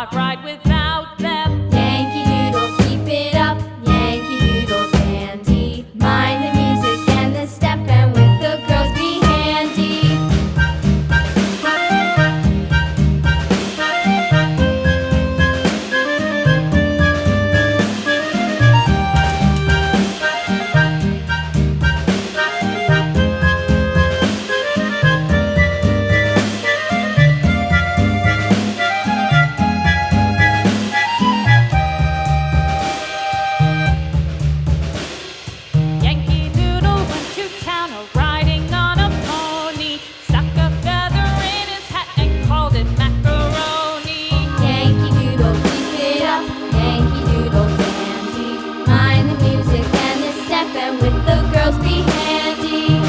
not ride without them. Yankee Doodle, keep it up, Yankee Doodle dandy. Mind the music and the step, and with the girls be handy. Yankee Doodle went to town riding on a pony, stuck a feather in his hat and called it macaroni. Yankee Doodle, keep it up, Yankee Doodle dandy. Mind the music and the step, and with the girls be handy.